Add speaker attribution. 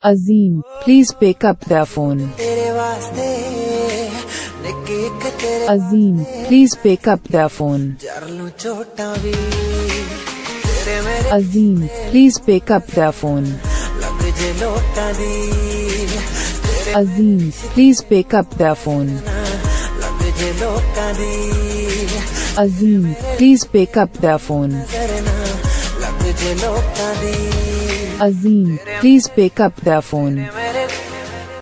Speaker 1: Azeem, please pick up their phone. Azeem, please pick up their phone. Azeem, please pick up their phone. Azeem, please pick up their phone. Azeem, please pick up their phone. Azeem, please pick up their phone.